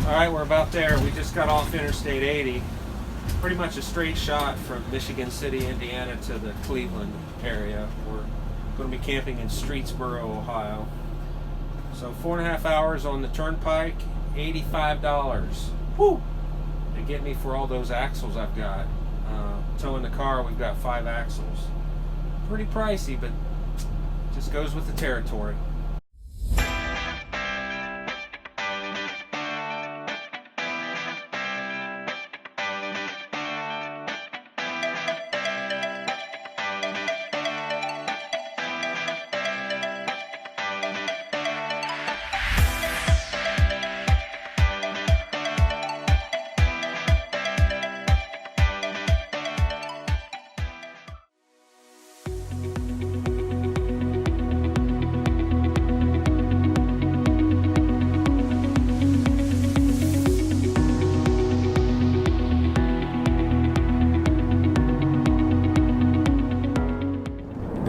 Alright, we're about there. We just got off Interstate 80. Pretty much a straight shot from Michigan City, Indiana to the Cleveland area. We're going to be camping in Streetsboro, Ohio. So 4.5 hours on the turnpike, $85. Woo! They get me for all those axles I've got. Towing the car, we've got 5 axles. Pretty pricey, but just goes with the territory.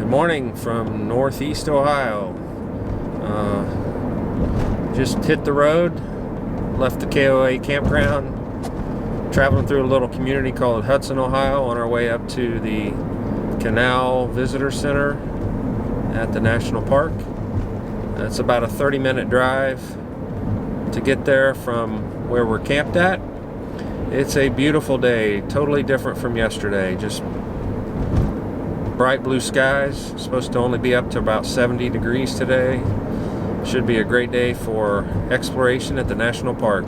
Morning from Northeast Ohio. Just hit the road, left the KOA campground, traveling through a little community called Hudson, Ohio, on our way up to the Canal Visitor Center at the National Park. It's about a 30-minute drive to get there from where we're camped at. It's a beautiful day, totally different from yesterday. Just bright blue skies, supposed to only be up to about 70 degrees today. Should be a great day for exploration at the National Park.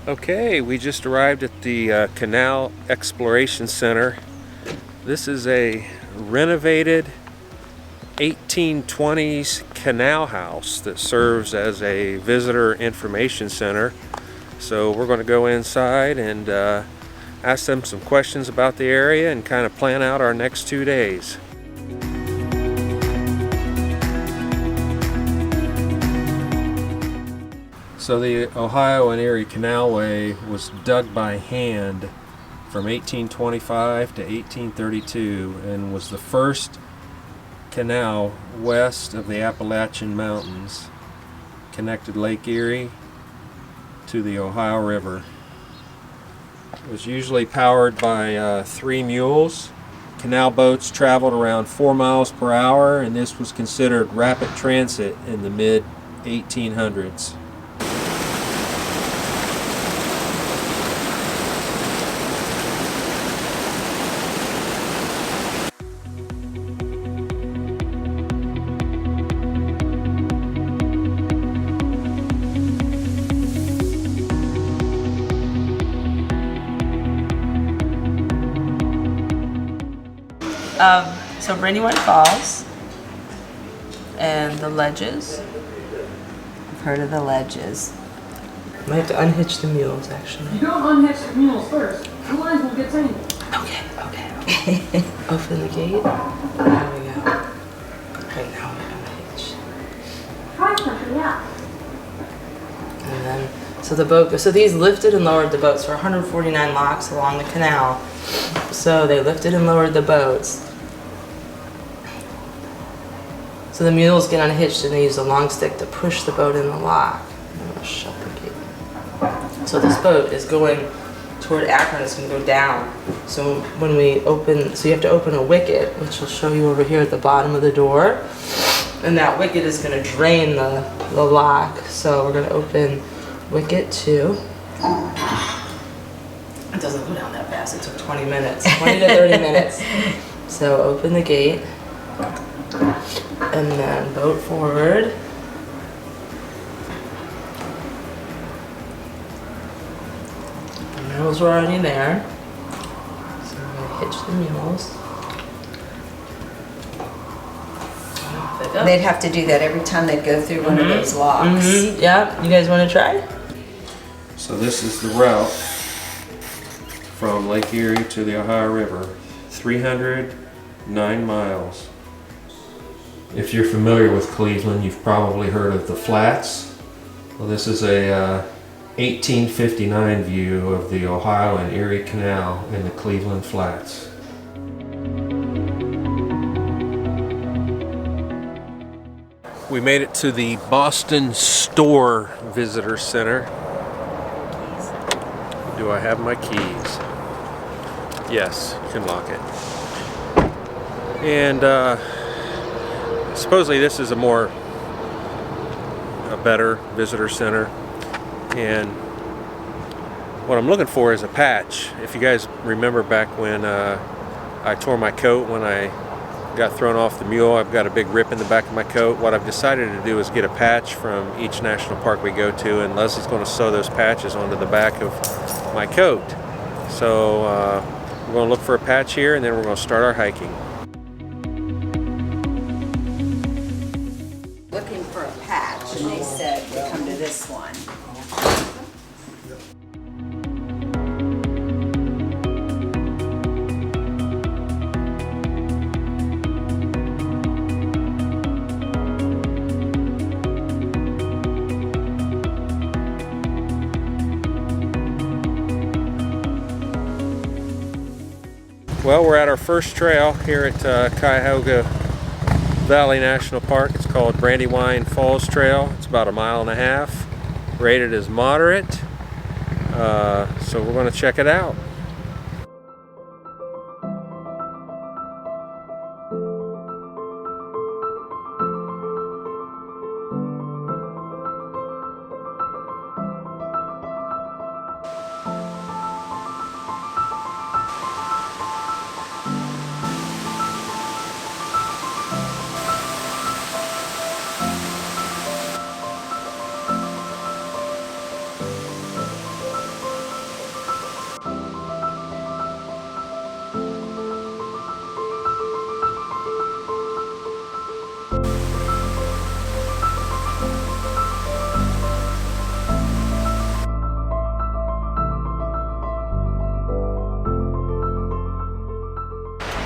Okay, we just arrived at the Canal Exploration Center. This is a renovated 1820s canal house that serves as a visitor information center. So we're going to go inside and ask them some questions about the area and kind of plan out our next 2 days. So the Ohio and Erie Canalway was dug by hand from 1825 to 1832 and was the first canal west of the Appalachian Mountains, connected Lake Erie to the Ohio River. It was usually powered by 3 mules. Canal boats traveled around 4 miles per hour, and this was considered rapid transit in the mid-1800s. So Brandywine Falls and the ledges. I've heard of the ledges. Might have to unhitch the mules, actually. You don't unhitch the mules first. Otherwise we'll get tangled. Okay. Open the gate. There we go. Right now we unhitch. Try something, yeah. And then, so the boat, so these lifted and lowered the boats for 149 locks along the canal. So they lifted and lowered the boats. So the mules get unhitched and they use a long stick to push the boat in the lock. I'm gonna shut the gate. So this boat is going toward Akron. It's gonna go down. So when we open, so you have to open a wicket, which will show you over here at the bottom of the door. And that wicket is gonna drain the lock. So we're gonna open wicket 2. It doesn't go down that fast. It took 20 minutes, 20 to 30 minutes. So open the gate and then boat forward. The mules were already there. So we're gonna hitch the mules. They'd have to do that every time they'd go through one of those locks. Yeah, you guys want to try? So this is the route from Lake Erie to the Ohio River, 309 miles. If you're familiar with Cleveland, you've probably heard of the Flats. Well, this is a 1859 view of the Ohio and Erie Canal in the Cleveland Flats. We made it to the Boston Store Visitor Center. Do I have my keys? Yes, you can lock it. And supposedly this is a better visitor center. And what I'm looking for is a patch. If you guys remember back when I tore my coat when I got thrown off the mule, I've got a big rip in the back of my coat. What I've decided to do is get a patch from each national park we go to, and Leslie's going to sew those patches onto the back of my coat. So we're going to look for a patch here, and then we're going to start our hiking. Looking for a patch, and they said to come to this one. Well, we're at our first trail here at Cuyahoga Valley National Park. It's called Brandywine Falls Trail. It's about 1.5 miles, rated as moderate. So we're going to check it out.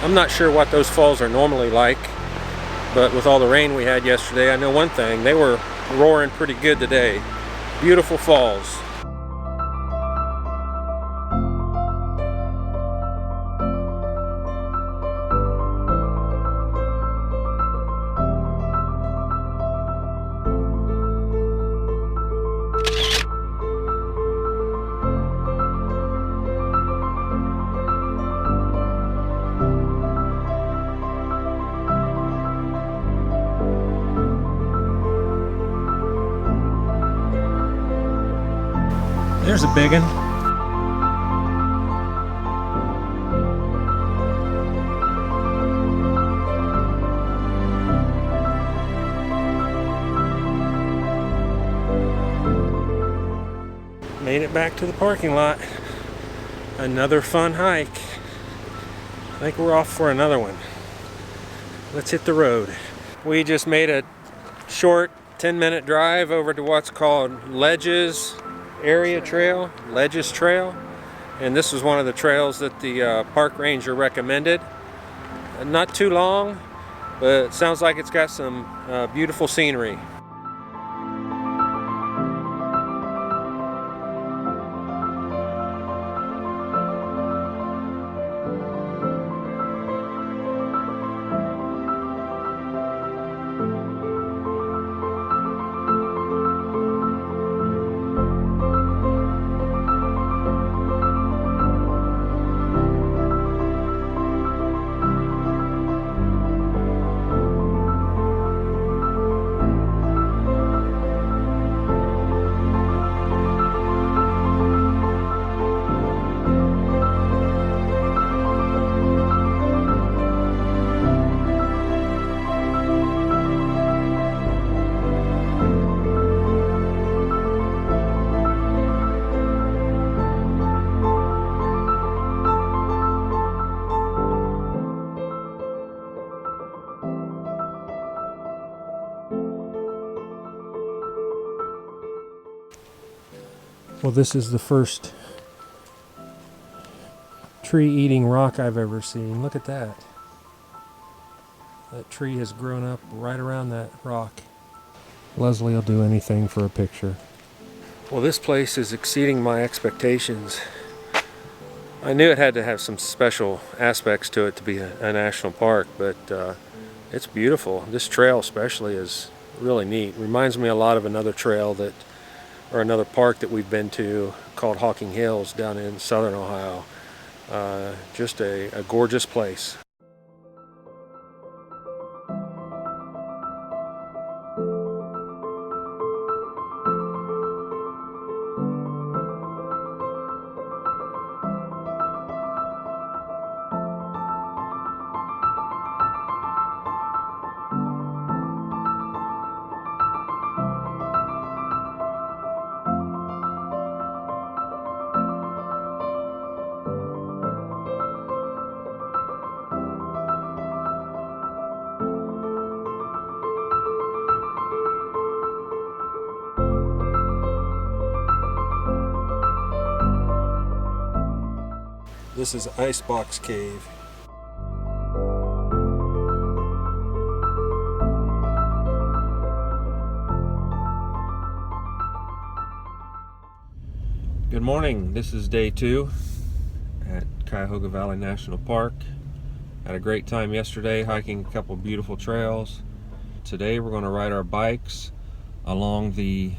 I'm not sure what those falls are normally like, but with all the rain we had yesterday, I know one thing, they were roaring pretty good today. Beautiful falls. There's a big one. Made it back to the parking lot. Another fun hike. I think we're off for another one. Let's hit the road. We just made a short 10-minute drive over to what's called Ledges Trail, and this was one of the trails that the park ranger recommended. Not too long, but it sounds like it's got some beautiful scenery. Well, this is the first tree-eating rock I've ever seen. Look at that. That tree has grown up right around that rock. Leslie will do anything for a picture. Well, this place is exceeding my expectations. I knew it had to have some special aspects to it to be a national park, but it's beautiful. This trail especially is really neat. Reminds me a lot of another trail or another park that we've been to called Hawking Hills down in southern Ohio. Just a gorgeous place. This is Icebox Cave. Good morning. This is day 2 at Cuyahoga Valley National Park. Had a great time yesterday hiking a couple beautiful trails. Today we're going to ride our bikes along the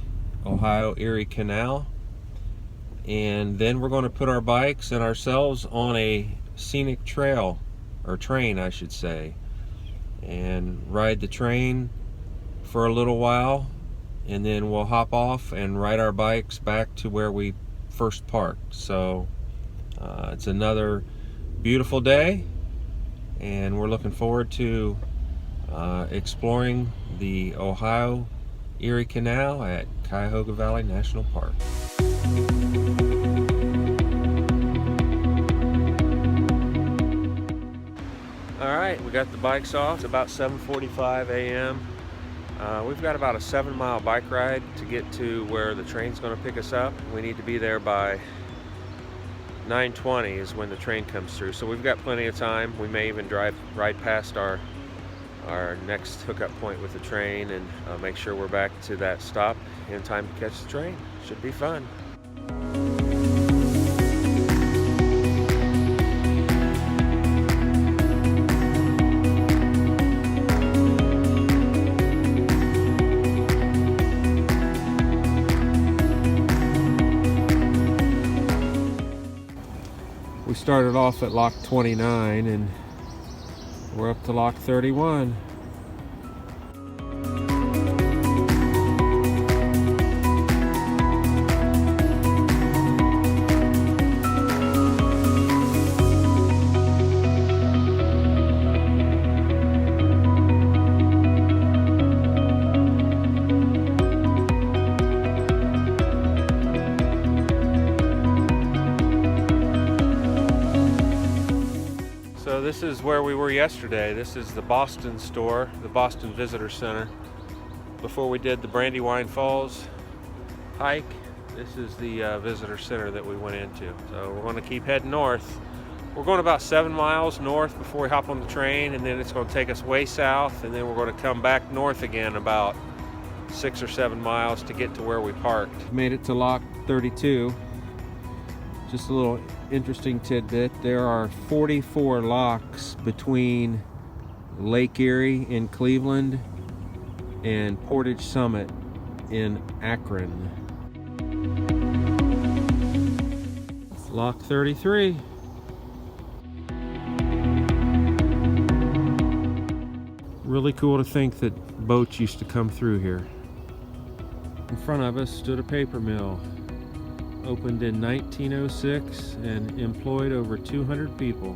Ohio Erie Canal, and then we're going to put our bikes and ourselves on a scenic trail, or train I should say, and ride the train for a little while, and then we'll hop off and ride our bikes back to where we first parked. So it's another beautiful day, and we're looking forward to exploring the Ohio Erie Canal at Cuyahoga Valley National Park. Alright, we got the bikes off. It's about 7:45 a.m. We've got about a 7-mile bike ride to get to where the train's going to pick us up. We need to be there by 9:20 is when the train comes through. So we've got plenty of time. We may even ride past our next hookup point with the train and make sure we're back to that stop in time to catch the train. Should be fun. We started off at lock 29 and we're up to lock 31. So this is where we were yesterday. This is the Boston store, the Boston Visitor Center. Before we did the Brandywine Falls hike, this is the visitor center that we went into. So we're going to keep heading north. We're going about 7 miles north before we hop on the train, and then it's going to take us way south, and then we're going to come back north again about 6 or 7 miles to get to where we parked. Made it to lock 32. Just a little interesting tidbit, there are 44 locks between Lake Erie in Cleveland and Portage Summit in Akron. Lock 33. Really cool to think that boats used to come through here. In front of us stood a paper mill. Opened in 1906 and employed over 200 people.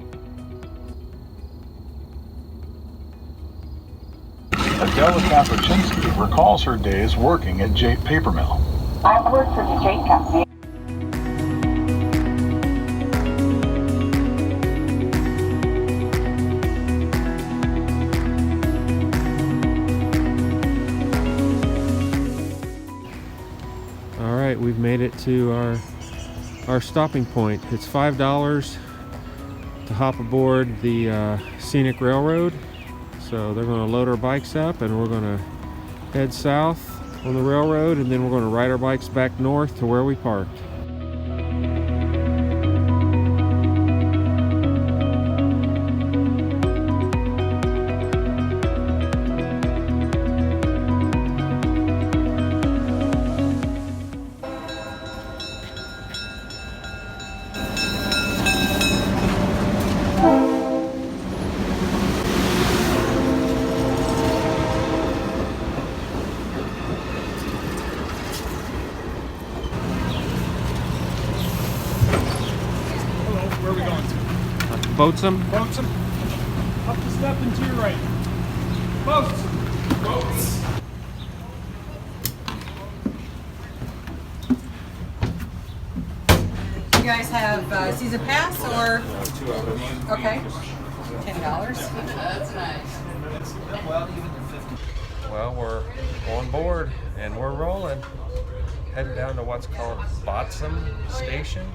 Adela Kapuczynski recalls her days working at Jate Paper Mill. I've worked for the Jate Company. Alright, we've made it to our stopping point. It's $5 to hop aboard the Scenic Railroad. So they're going to load our bikes up and we're going to head south on the railroad, and then we're going to ride our bikes back north to where we parked. Where are we going to? Boatsum? Boatsum. Up the step and to your right. Boats. Boats. You guys have season pass or? Okay. $10. Well, we're on board and we're rolling. Heading down to what's called Botsum Station.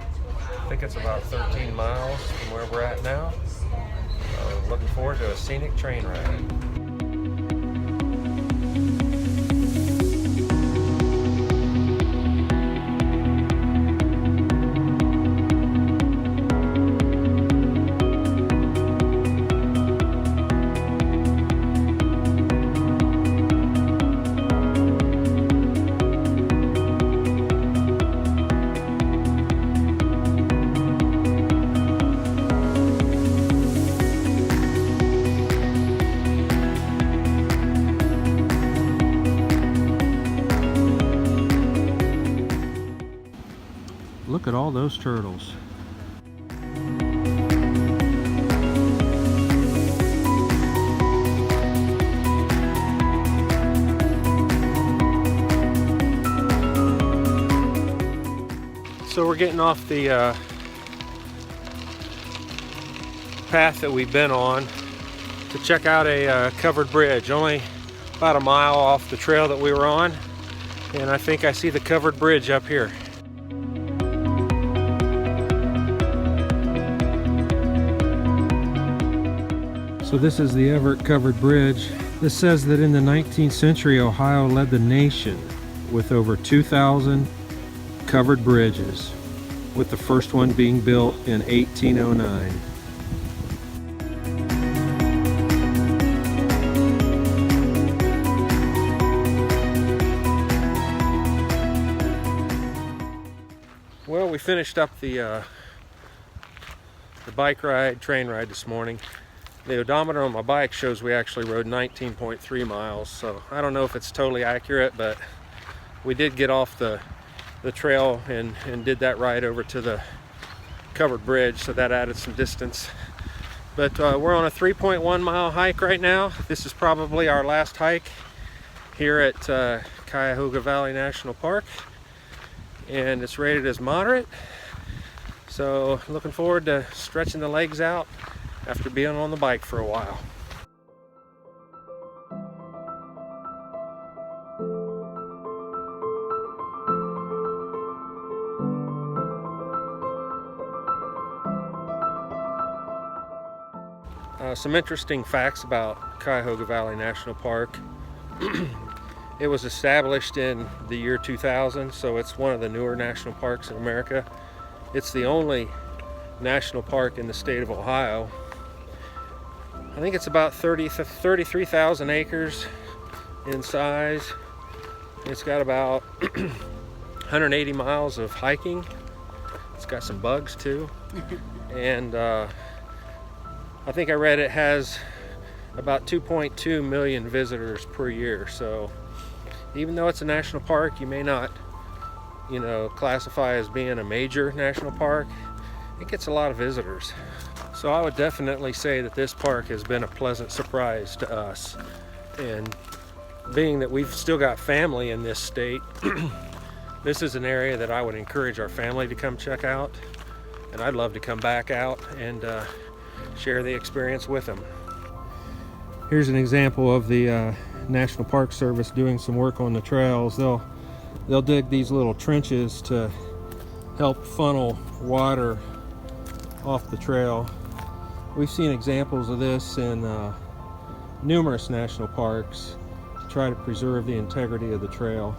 I think it's about 13 miles from where we're at now. Looking forward to a scenic train ride. Look at all those turtles. So we're getting off the path that we've been on to check out a covered bridge, only about a mile off the trail that we were on, and I think I see the covered bridge up here. So this is the Everett Covered Bridge. This says that in the 19th century, Ohio led the nation with over 2,000 covered bridges, with the first one being built in 1809. Well, we finished up the bike ride, train ride this morning. The odometer on my bike shows we actually rode 19.3 miles, so I don't know if it's totally accurate, but we did get off the trail and did that ride over to the covered bridge, so that added some distance. But we're on a 3.1 mile hike right now. This is probably our last hike here at Cuyahoga Valley National Park, and it's rated as moderate, so looking forward to stretching the legs out after being on the bike for a while. Some interesting facts about Cuyahoga Valley National Park. It was established in the year 2000, so it's one of the newer national parks in America. It's the only national park in the state of Ohio. I think it's about 33,000 acres in size. It's got about 180 miles of hiking. It's got some bugs too. And I think I read it has about 2.2 million visitors per year. So even though it's a national park, you may not, classify as being a major national park. It gets a lot of visitors. So I would definitely say that this park has been a pleasant surprise to us. And being that we've still got family in this state, this is an area that I would encourage our family to come check out. And I'd love to come back out and share the experience with them. Here's an example of the National Park Service doing some work on the trails. They'll dig these little trenches to help funnel water off the trail. We've seen examples of this in numerous national parks, try to preserve the integrity of the trail.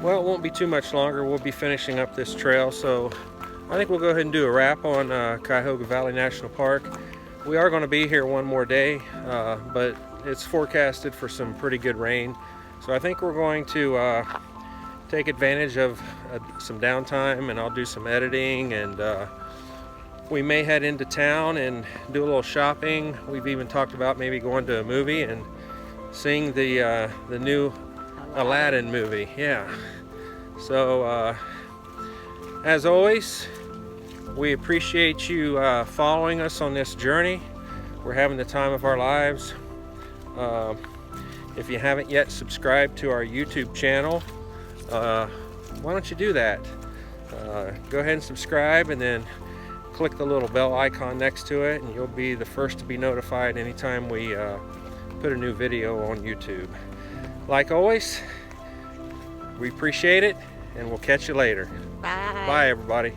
Well, it won't be too much longer. We'll be finishing up this trail, so I think we'll go ahead and do a wrap on Cuyahoga Valley National Park. We are going to be here one more day, but it's forecasted for some pretty good rain. So I think we're going to take advantage of some downtime, and I'll do some editing, and we may head into town and do a little shopping. We've even talked about maybe going to a movie and seeing the new Aladdin movie. Yeah. So as always, we appreciate you following us on this journey. We're having the time of our lives. If you haven't yet subscribed to our YouTube channel, why don't you do that? Go ahead and subscribe, and then click the little bell icon next to it, and you'll be the first to be notified anytime we put a new video on YouTube. Like always, we appreciate it, and we'll catch you later. Bye. Bye, everybody.